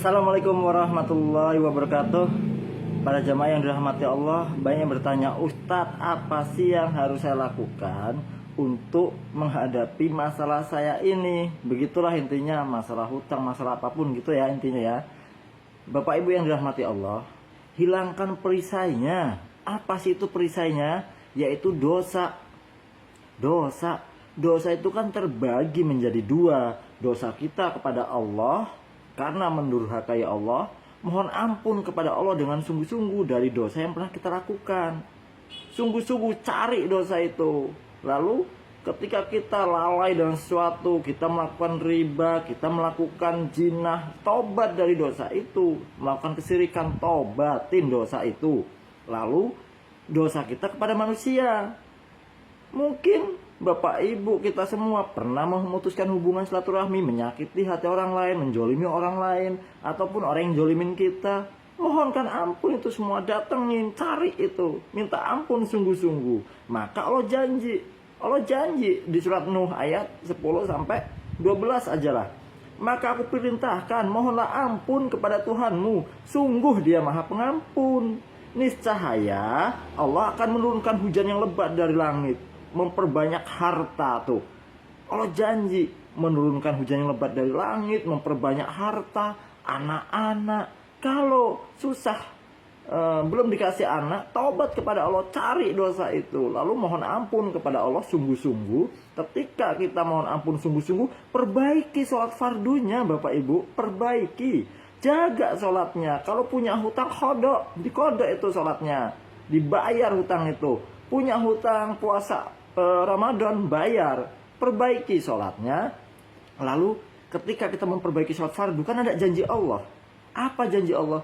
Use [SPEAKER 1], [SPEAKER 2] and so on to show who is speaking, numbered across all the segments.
[SPEAKER 1] Assalamualaikum warahmatullahi wabarakatuh. Para jamaah yang dirahmati Allah, banyak yang bertanya, Ustadz, apa sih yang harus saya lakukan untuk menghadapi masalah saya ini? Begitulah intinya, masalah hutang, masalah apapun gitu ya intinya ya. Bapak Ibu yang dirahmati Allah, hilangkan perisainya. Apa sih itu perisainya? Yaitu dosa. Dosa itu kan terbagi menjadi dua. Dosa kita kepada Allah karena mendurhakai Allah, mohon ampun kepada Allah dengan sungguh-sungguh dari dosa yang pernah kita lakukan. Sungguh-sungguh cari dosa itu. Lalu ketika kita lalai dengan sesuatu, kita melakukan riba, kita melakukan jinah, tobat dari dosa itu. Melakukan kesirikan, tobatin dosa itu. Lalu dosa kita kepada manusia. Mungkin Bapak Ibu kita semua pernah memutuskan hubungan silaturahmi, menyakiti hati orang lain, menjolimi orang lain, ataupun orang yang jolimin kita. Mohonkan ampun itu semua, datengin, cari itu, minta ampun sungguh-sungguh. Maka Allah janji di surat Nuh ayat 10 sampai 12 aja lah. Maka aku perintahkan, mohonlah ampun kepada Tuhanmu, sungguh Dia Maha Pengampun. Niscaya Allah akan menurunkan hujan yang lebat dari langit, memperbanyak harta tuh. Allah janji menurunkan hujan yang lebat dari langit, memperbanyak harta, anak-anak. Kalau susah belum dikasih anak, taubat kepada Allah, cari dosa itu, lalu mohon ampun kepada Allah sungguh-sungguh. Ketika kita mohon ampun sungguh-sungguh, perbaiki sholat fardunya Bapak Ibu, perbaiki, jaga sholatnya. Kalau punya hutang, dikodok itu sholatnya, dibayar hutang itu. Punya hutang puasa Ramadan, bayar, perbaiki sholatnya. Lalu ketika kita memperbaiki sholat fardu, kan ada janji Allah. Apa janji Allah?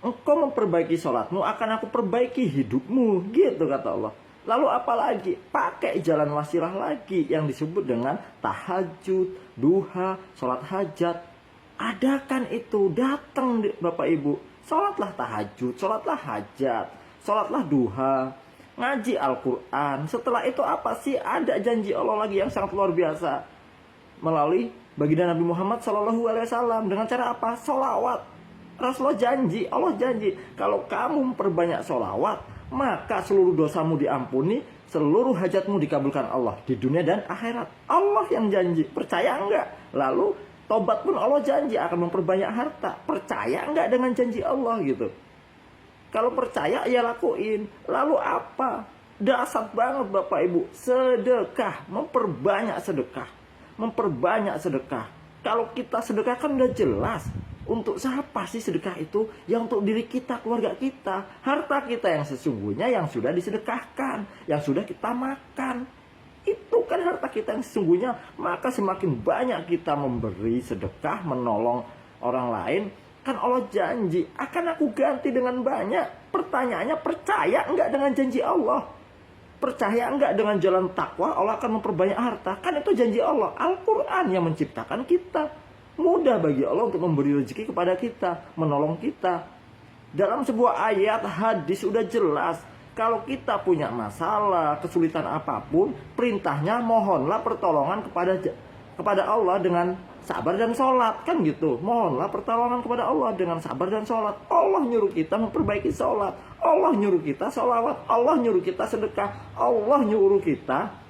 [SPEAKER 1] Engkau memperbaiki sholatmu, akan aku perbaiki hidupmu, gitu kata Allah. Lalu apa lagi? Pakai jalan wasilah lagi yang disebut dengan tahajud, duha, sholat hajat. Adakan itu, datang Bapak Ibu, sholatlah tahajud, sholatlah hajat, sholatlah duha, ngaji Al-Quran. Setelah itu apa sih? Ada janji Allah lagi yang sangat luar biasa melalui baginda Nabi Muhammad SAW. Dengan cara apa? Sholawat. Rasulullah janji, Allah janji, kalau kamu memperbanyak sholawat, maka seluruh dosamu diampuni, seluruh hajatmu dikabulkan Allah di dunia dan akhirat. Allah yang janji, percaya enggak? Lalu tobat pun Allah janji akan memperbanyak harta. Percaya enggak dengan janji Allah gitu? Kalau percaya ya lakuin. Lalu apa? Dasar banget Bapak Ibu. Sedekah. Memperbanyak sedekah. Memperbanyak sedekah. Kalau kita sedekah kan udah jelas. Untuk siapa sih sedekah itu? Ya untuk diri kita, keluarga kita. Harta kita yang sesungguhnya yang sudah disedekahkan. Yang sudah kita makan. Itu kan harta kita yang sesungguhnya. Maka semakin banyak kita memberi sedekah, menolong orang lain, kan Allah janji, akan aku ganti dengan banyak. Pertanyaannya, percaya enggak dengan janji Allah? Percaya enggak dengan jalan takwa, Allah akan memperbanyak harta? Kan itu janji Allah. Al-Quran yang menciptakan kita. Mudah bagi Allah untuk memberi rezeki kepada kita, menolong kita. Dalam sebuah ayat hadis sudah jelas, kalau kita punya masalah, kesulitan apapun, perintahnya mohonlah pertolongan kepada Allah dengan sabar dan sholat, kan gitu. Mohonlah pertolongan kepada Allah dengan sabar dan sholat. Allah nyuruh kita memperbaiki sholat, Allah nyuruh kita sholawat, Allah nyuruh kita sedekah, Allah nyuruh kita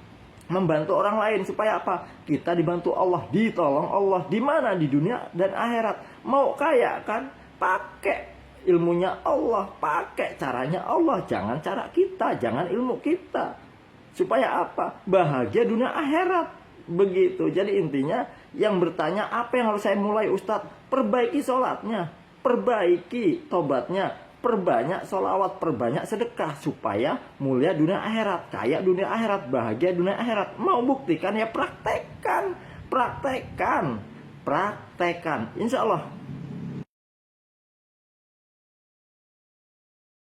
[SPEAKER 1] membantu orang lain. Supaya apa? Kita dibantu Allah, ditolong Allah. Di mana? Di dunia dan akhirat. Mau kaya kan? Pakai ilmunya Allah, pakai caranya Allah, jangan cara kita, jangan ilmu kita. Supaya apa? Bahagia dunia akhirat. Begitu. Jadi intinya yang bertanya, apa yang harus saya mulai Ustadz? Perbaiki sholatnya, perbaiki tobatnya, perbanyak sholawat, perbanyak sedekah, supaya mulia dunia akhirat, kaya dunia akhirat, bahagia dunia akhirat. Mau buktikan ya praktekkan. Insya Allah